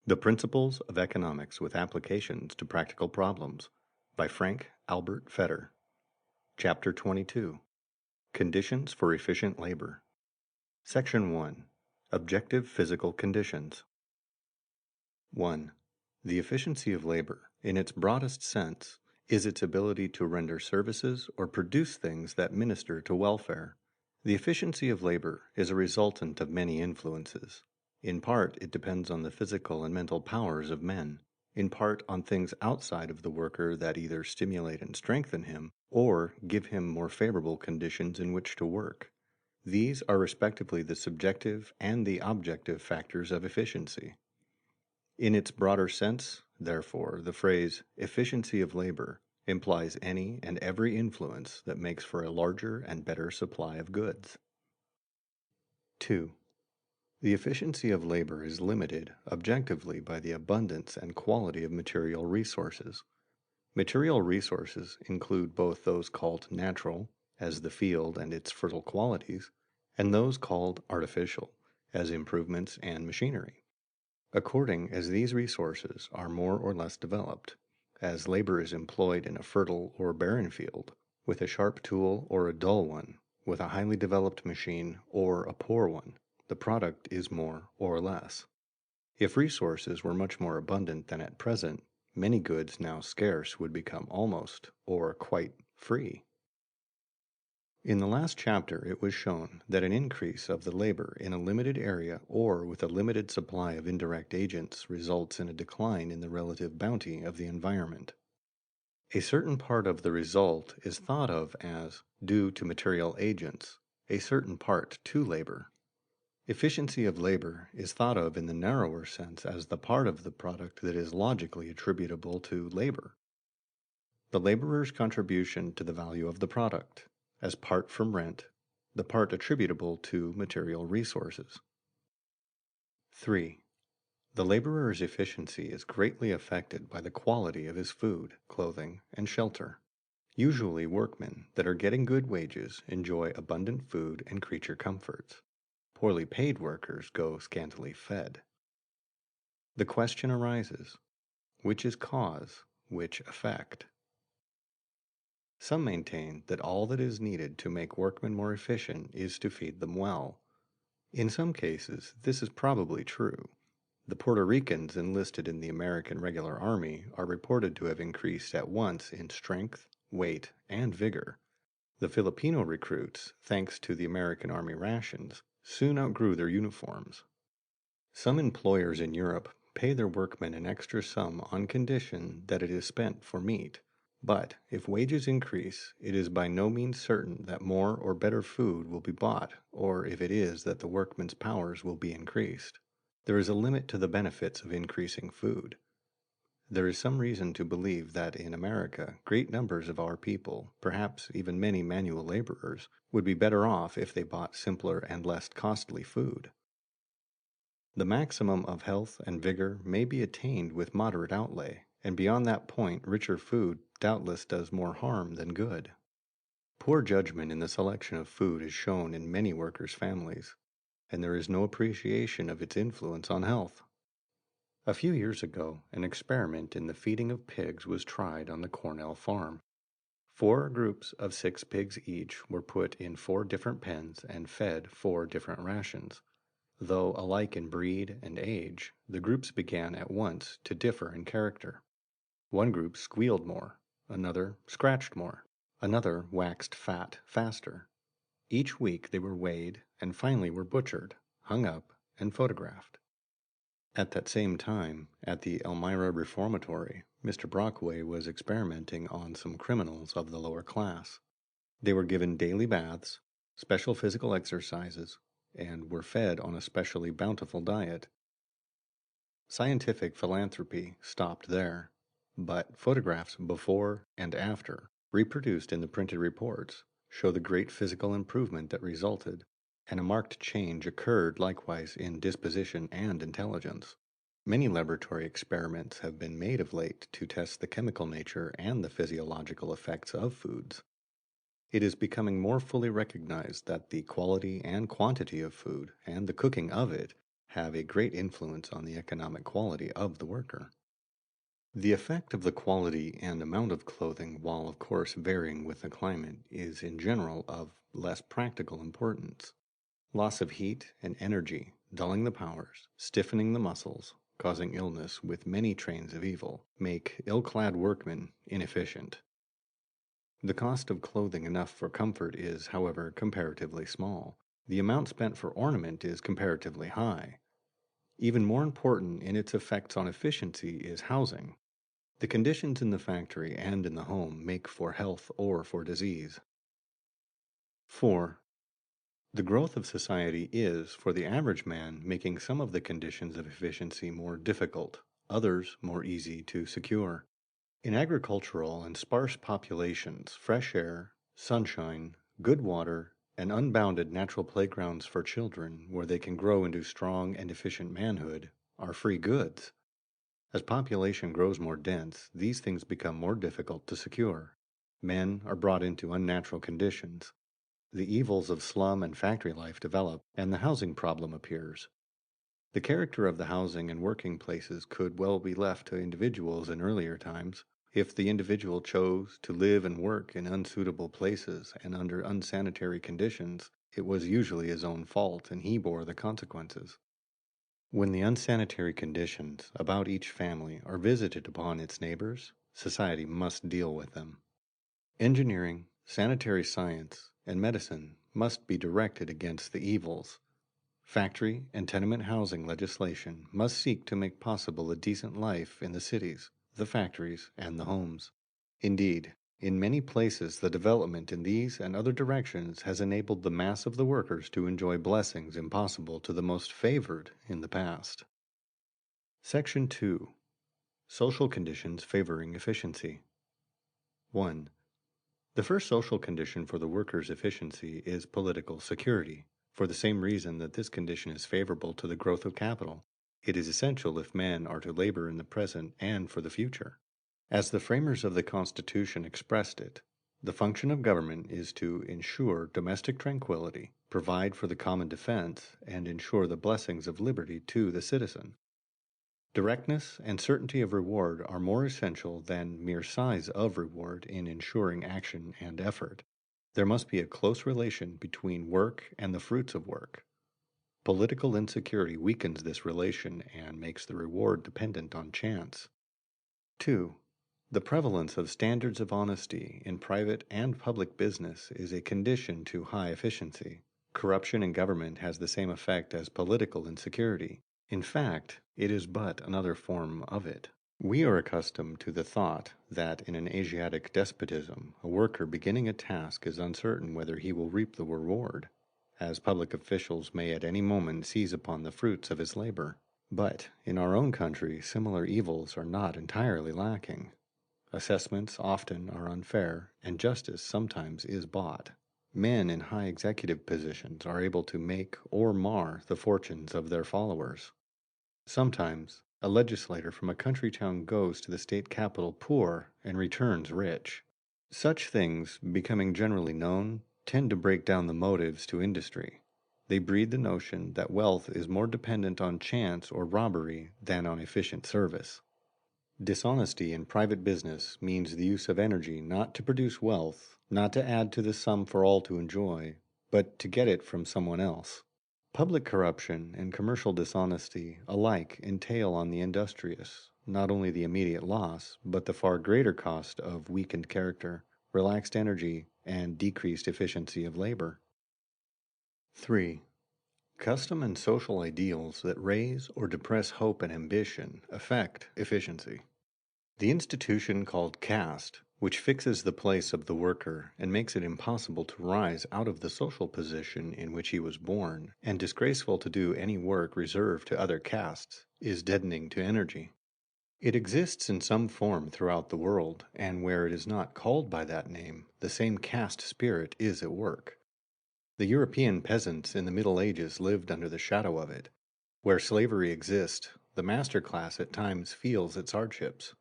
The Principles of Economics with Applications to Practical Problems by Albert Fetter. Chapter 22. Conditions for Efficient Labor. Section 1. Objective Physical Conditions. 1. The efficiency of labor, in its broadest sense, is its ability to render services or produce things that minister to welfare. The efficiency of labor is a resultant of many influences. In part, it depends on the physical and mental powers of men. In part, on things outside of the worker that either stimulate and strengthen him or give him more favorable conditions in which to work. These are respectively the subjective and the objective factors of efficiency. In its broader sense, therefore, the phrase efficiency of labor implies any and every influence that makes for a larger and better supply of goods. 2. The efficiency of labor is limited objectively by the abundance and quality of material resources. Material resources include both those called natural, as the field and its fertile qualities, and those called artificial, as improvements and machinery. According as these resources are more or less developed, as labor is employed in a fertile or barren field, with a sharp tool or a dull one, with a highly developed machine or a poor one, the product is more or less. If resources were much more abundant than at present, many goods now scarce would become almost or quite free. In the last chapter, it was shown that an increase of the labor in a limited area or with a limited supply of indirect agents results in a decline in the relative bounty of the environment. A certain part of the result is thought of as due to material agents, a certain part to labor. Efficiency of labor is thought of in the narrower sense as the part of the product that is logically attributable to labor. The laborer's contribution to the value of the product, as part from rent, the part attributable to material resources. 3. The laborer's efficiency is greatly affected by the quality of his food, clothing, and shelter. Usually workmen that are getting good wages enjoy abundant food and creature comforts. Poorly paid workers go scantily fed. The question arises, which is cause, which effect? Some maintain that all that is needed to make workmen more efficient is to feed them well. In some cases, this is probably true. The Puerto Ricans enlisted in the American Regular Army are reported to have increased at once in strength, weight, and vigor. The Filipino recruits, thanks to the American Army rations, soon outgrew their uniforms. Some employers in Europe pay their workmen an extra sum on condition that it is spent for meat. But if wages increase, it is by no means certain that more or better food will be bought, or if it is that the workman's powers will be increased. There is a limit to the benefits of increasing food. There is some reason to believe that in America, great numbers of our people, perhaps even many manual laborers, would be better off if they bought simpler and less costly food. The maximum of health and vigor may be attained with moderate outlay, and beyond that point, richer food doubtless does more harm than good. Poor judgment in the selection of food is shown in many workers' families, and there is no appreciation of its influence on health. A few years ago, an experiment in the feeding of pigs was tried on the Cornell farm. 4 groups of 6 pigs each were put in 4 different pens and fed 4 different rations. Though alike in breed and age, the groups began at once to differ in character. One group squealed more, another scratched more, another waxed fat faster. Each week they were weighed and finally were butchered, hung up, and photographed. At that same time, at the Elmira Reformatory, Mr. Brockway was experimenting on some criminals of the lower class. They were given daily baths, special physical exercises, and were fed on a specially bountiful diet. Scientific philanthropy stopped there, but photographs before and after, reproduced in the printed reports, show the great physical improvement that resulted, and a marked change occurred likewise in disposition and intelligence. Many laboratory experiments have been made of late to test the chemical nature and the physiological effects of foods. It is becoming more fully recognized that the quality and quantity of food and the cooking of it have a great influence on the economic quality of the worker. The effect of the quality and amount of clothing, while of course varying with the climate, is in general of less practical importance. Loss of heat and energy, dulling the powers, stiffening the muscles, causing illness with many trains of evil, make ill-clad workmen inefficient. The cost of clothing enough for comfort is, however, comparatively small. The amount spent for ornament is comparatively high. Even more important in its effects on efficiency is housing. The conditions in the factory and in the home make for health or for disease. 4. The growth of society is, for the average man, making some of the conditions of efficiency more difficult, others more easy to secure. In agricultural and sparse populations, fresh air, sunshine, good water, and unbounded natural playgrounds for children where they can grow into strong and efficient manhood are free goods. As population grows more dense, these things become more difficult to secure. Men are brought into unnatural conditions. The evils of slum and factory life develop, and the housing problem appears. The character of the housing and working places could well be left to individuals in earlier times. If the individual chose to live and work in unsuitable places and under unsanitary conditions, it was usually his own fault and he bore the consequences. When the unsanitary conditions about each family are visited upon its neighbors, society must deal with them. Engineering, sanitary science, and medicine must be directed against the evils. Factory and tenement housing legislation must seek to make possible a decent life in the cities, the factories, and the homes. Indeed, in many places the development in these and other directions has enabled the mass of the workers to enjoy blessings impossible to the most favored in the past. Section 2. Social conditions favoring efficiency. 1. The first social condition for the worker's efficiency is political security. For the same reason that this condition is favorable to the growth of capital, it is essential if men are to labor in the present and for the future. As the framers of the Constitution expressed it, the function of government is to ensure domestic tranquility, provide for the common defense, and ensure the blessings of liberty to the citizen. Directness and certainty of reward are more essential than mere size of reward in ensuring action and effort. There must be a close relation between work and the fruits of work. Political insecurity weakens this relation and makes the reward dependent on chance. 2. The prevalence of standards of honesty in private and public business is a condition to high efficiency. Corruption in government has the same effect as political insecurity. In fact, it is but another form of it. We are accustomed to the thought that in an Asiatic despotism, a worker beginning a task is uncertain whether he will reap the reward, as public officials may at any moment seize upon the fruits of his labor. But in our own country, similar evils are not entirely lacking. Assessments often are unfair, and justice sometimes is bought. Men in high executive positions are able to make or mar the fortunes of their followers. Sometimes, a legislator from a country town goes to the state capital poor and returns rich. Such things, becoming generally known, tend to break down the motives to industry. They breed the notion that wealth is more dependent on chance or robbery than on efficient service. Dishonesty in private business means the use of energy not to produce wealth, not to add to the sum for all to enjoy, but to get it from someone else. Public corruption and commercial dishonesty alike entail on the industrious not only the immediate loss, but the far greater cost of weakened character, relaxed energy, and decreased efficiency of labor. 3. Custom and social ideals that raise or depress hope and ambition affect efficiency. The institution called caste, which fixes the place of the worker and makes it impossible to rise out of the social position in which he was born, and disgraceful to do any work reserved to other castes, is deadening to energy. It exists in some form throughout the world, and where it is not called by that name, the same caste spirit is at work. The European peasants in the Middle Ages lived under the shadow of it. Where slavery exists, the master class at times feels its hardships.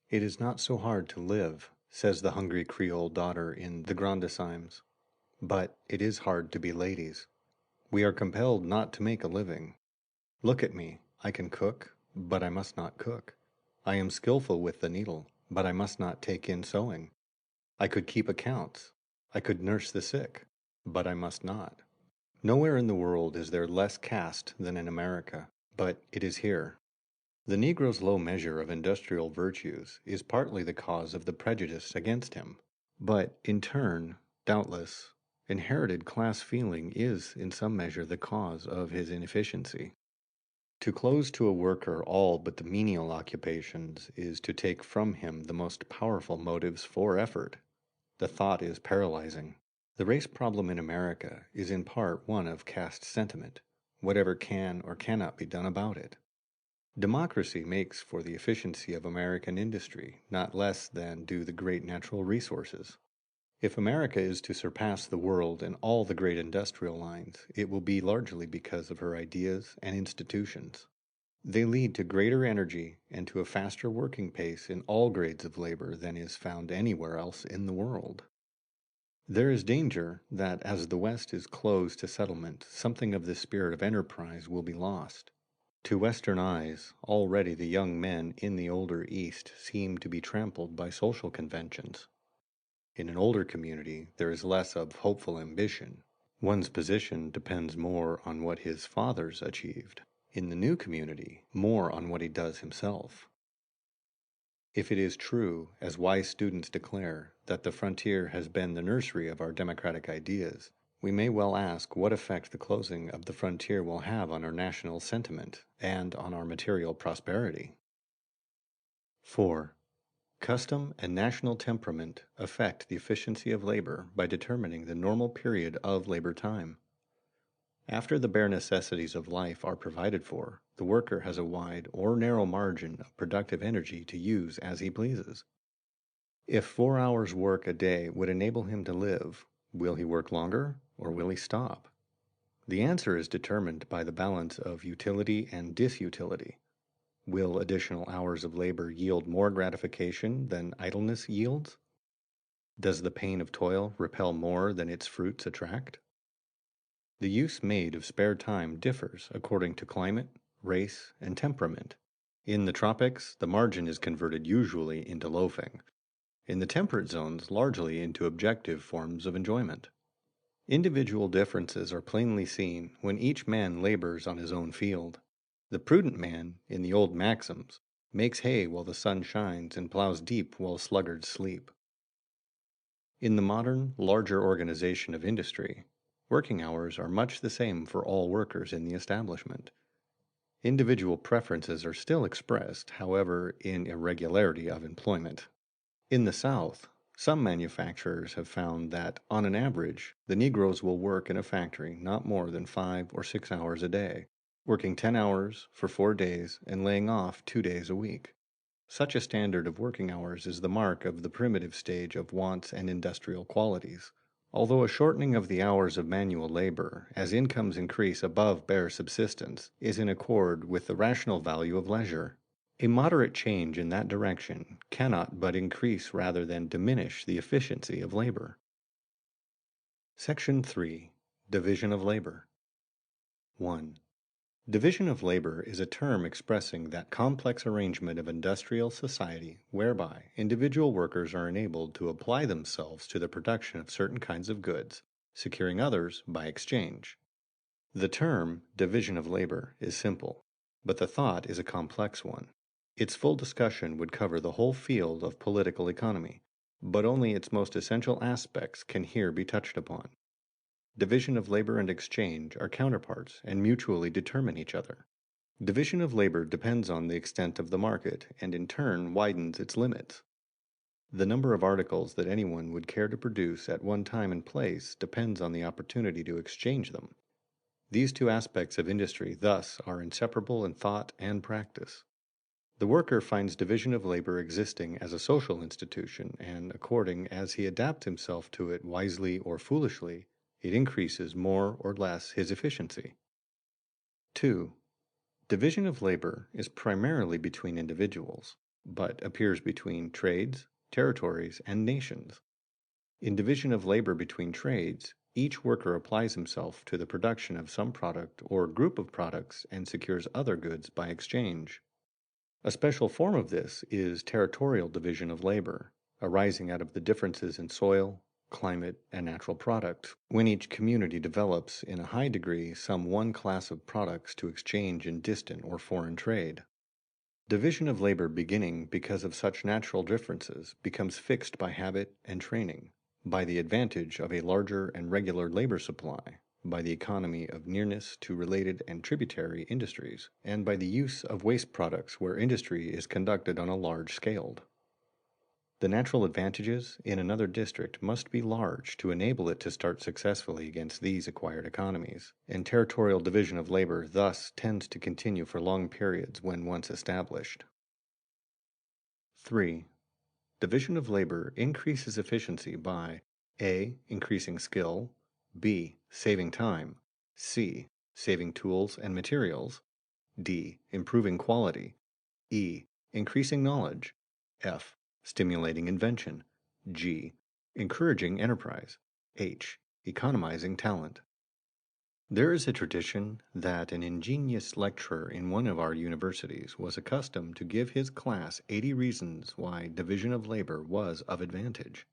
It is not so hard to live, says the hungry Creole daughter in the Grandissimes, but it is hard to be ladies. We are compelled not to make a living. Look at me, I can cook, but I must not cook. I am skillful with the needle, but I must not take in sewing. I could keep accounts, I could nurse the sick, but I must not. Nowhere in the world is there less caste than in America, but it is here. The Negro's low measure of industrial virtues is partly the cause of the prejudice against him, but in turn, doubtless, inherited class feeling is in some measure the cause of his inefficiency. To close to a worker all but the menial occupations is to take from him the most powerful motives for effort. The thought is paralyzing. The race problem in America is in part one of caste sentiment, whatever can or cannot be done about it. Democracy makes for the efficiency of American industry, not less than do the great natural resources. If America is to surpass the world in all the great industrial lines, it will be largely because of her ideas and institutions. They lead to greater energy and to a faster working pace in all grades of labor than is found anywhere else in the world. There is danger that as the West is closed to settlement, something of this spirit of enterprise will be lost. To Western eyes, already the young men in the older East seem to be trampled by social conventions. In an older community, there is less of hopeful ambition. One's position depends more on what his fathers achieved. In the new community, more on what he does himself. If it is true, as wise students declare, that the frontier has been the nursery of our democratic ideas, we may well ask what effect the closing of the frontier will have on our national sentiment and on our material prosperity. 4. Custom and national temperament affect the efficiency of labor by determining the normal period of labor time. After the bare necessities of life are provided for, the worker has a wide or narrow margin of productive energy to use as he pleases. If 4 hours' work a day would enable him to live, will he work longer or will he stop? The answer is determined by the balance of utility and disutility. Will additional hours of labor yield more gratification than idleness yields? Does the pain of toil repel more than its fruits attract? The use made of spare time differs according to climate, race, and temperament. In the tropics, the margin is converted usually into loafing. In the temperate zones, largely into objective forms of enjoyment. Individual differences are plainly seen when each man labors on his own field. The prudent man, in the old maxims, makes hay while the sun shines and plows deep while sluggards sleep. In the modern, larger organization of industry, working hours are much the same for all workers in the establishment. Individual preferences are still expressed, however, in irregularity of employment. In the South, some manufacturers have found that, on an average, the Negroes will work in a factory not more than 5 or 6 hours a day, working 10 hours for 4 days and laying off 2 days a week. Such a standard of working hours is the mark of the primitive stage of wants and industrial qualities. Although a shortening of the hours of manual labor, as incomes increase above bare subsistence, is in accord with the rational value of leisure, a moderate change in that direction cannot but increase rather than diminish the efficiency of labor. Section 3. Division of Labor. 1. Division of labor is a term expressing that complex arrangement of industrial society whereby individual workers are enabled to apply themselves to the production of certain kinds of goods, securing others by exchange. The term division of labor is simple, but the thought is a complex one. Its full discussion would cover the whole field of political economy, but only its most essential aspects can here be touched upon. Division of labor and exchange are counterparts and mutually determine each other. Division of labor depends on the extent of the market and in turn widens its limits. The number of articles that anyone would care to produce at one time and place depends on the opportunity to exchange them. These two aspects of industry thus are inseparable in thought and practice. The worker finds division of labor existing as a social institution, and according as he adapts himself to it wisely or foolishly, it increases more or less his efficiency. 2. Division of labor is primarily between individuals, but appears between trades, territories, and nations. In division of labor between trades, each worker applies himself to the production of some product or group of products and secures other goods by exchange. A special form of this is territorial division of labor, arising out of the differences in soil, climate, and natural products, when each community develops in a high degree some one class of products to exchange in distant or foreign trade. Division of labor beginning because of such natural differences becomes fixed by habit and training, by the advantage of a larger and regular labor supply, by the economy of nearness to related and tributary industries, and by the use of waste products where industry is conducted on a large scale. The natural advantages in another district must be large to enable it to start successfully against these acquired economies, and territorial division of labor thus tends to continue for long periods when once established. 3. Division of labor increases efficiency by A. Increasing skill, B. Saving time, C. Saving tools and materials, D. Improving quality, E. Increasing knowledge, F. Stimulating invention, G. Encouraging enterprise, H. Economizing talent. There is a tradition that an ingenious lecturer in one of our universities was accustomed to give his class 80 reasons why division of labor was of advantage.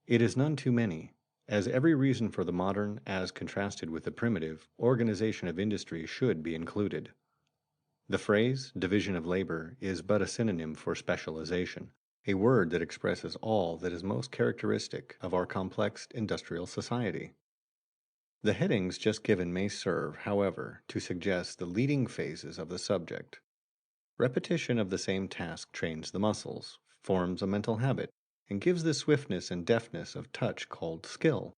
It is none too many, as every reason for the modern, as contrasted with the primitive, organization of industry should be included. The phrase division of labor is but a synonym for specialization, a word that expresses all that is most characteristic of our complex industrial society. The headings just given may serve, however, to suggest the leading phases of the subject. Repetition of the same task trains the muscles, forms a mental habit, and gives the swiftness and deftness of touch called skill.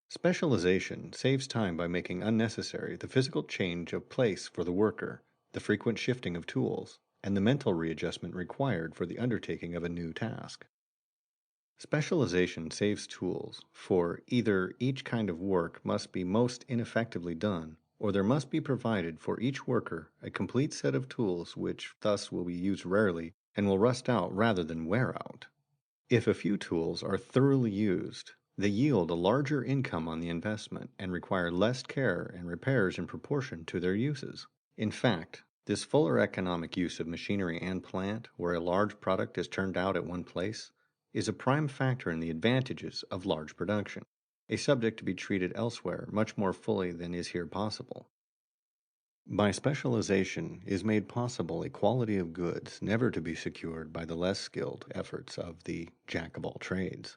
Specialization saves time by making unnecessary the physical change of place for the worker, the frequent shifting of tools, and the mental readjustment required for the undertaking of a new task. Specialization saves tools, for either each kind of work must be most ineffectively done, or there must be provided for each worker a complete set of tools which thus will be used rarely and will rust out rather than wear out. If a few tools are thoroughly used, they yield a larger income on the investment and require less care and repairs in proportion to their uses. In fact, this fuller economic use of machinery and plant, where a large product is turned out at one place, is a prime factor in the advantages of large production, a subject to be treated elsewhere much more fully than is here possible. By specialization is made possible a quality of goods never to be secured by the less skilled efforts of the jack of all trades.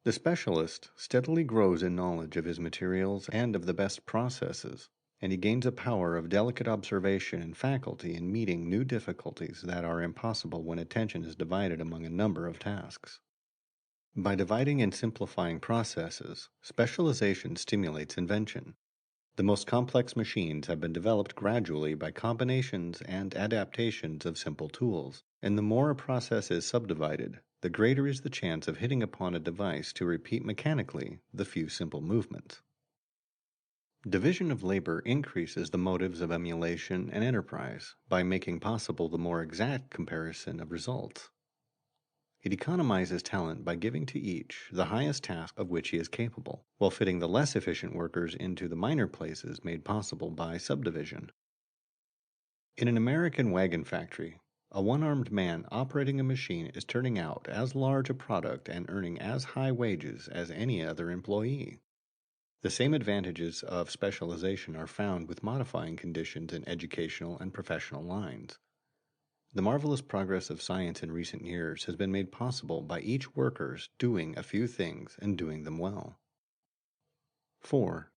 The specialist steadily grows in knowledge of his materials and of the best processes, and he gains a power of delicate observation and faculty in meeting new difficulties that are impossible when attention is divided among a number of tasks. By dividing and simplifying processes, specialization stimulates invention. The most complex machines have been developed gradually by combinations and adaptations of simple tools, and the more a process is subdivided, the greater is the chance of hitting upon a device to repeat mechanically the few simple movements. Division of labor increases the motives of emulation and enterprise by making possible the more exact comparison of results. It economizes talent by giving to each the highest task of which he is capable, while fitting the less efficient workers into the minor places made possible by subdivision. In an American wagon factory, a one-armed man operating a machine is turning out as large a product and earning as high wages as any other employee. The same advantages of specialization are found with modifying conditions in educational and professional lines. The marvelous progress of science in recent years has been made possible by each worker's doing a few things and doing them well. 4.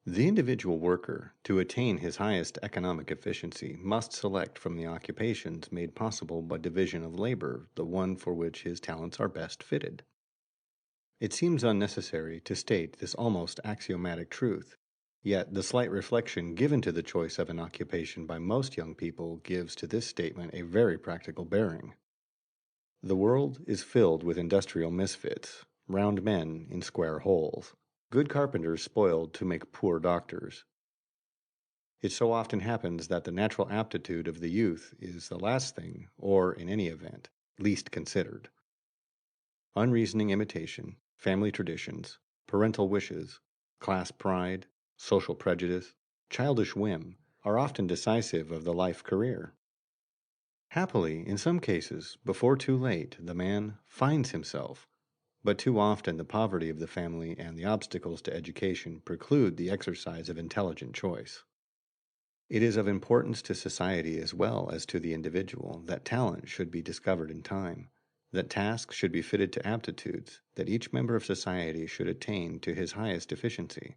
The individual worker, to attain his highest economic efficiency, must select from the occupations made possible by division of labor the one for which his talents are best fitted. It seems unnecessary to state this almost axiomatic truth, yet the slight reflection given to the choice of an occupation by most young people gives to this statement a very practical bearing. The world is filled with industrial misfits, round men in square holes, good carpenters spoiled to make poor doctors. It so often happens that the natural aptitude of the youth is the last thing, or, in any event, least considered. Unreasoning imitation, family traditions, parental wishes, Class pride, social prejudice, childish whim are often decisive of the life career. Happily, in some cases, before too late, the man finds himself, but too often the poverty of the family and the obstacles to education preclude the exercise of intelligent choice. It is of importance to society as well as to the individual that talent should be discovered in time, that tasks should be fitted to aptitudes, that each member of society should attain to his highest efficiency.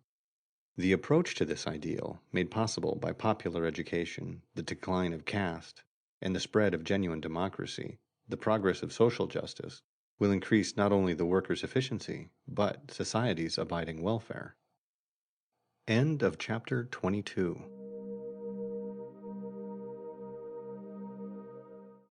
The approach to this ideal, made possible by popular education, the decline of caste, and the spread of genuine democracy, the progress of social justice, will increase not only the worker's efficiency, but society's abiding welfare. End of chapter 22.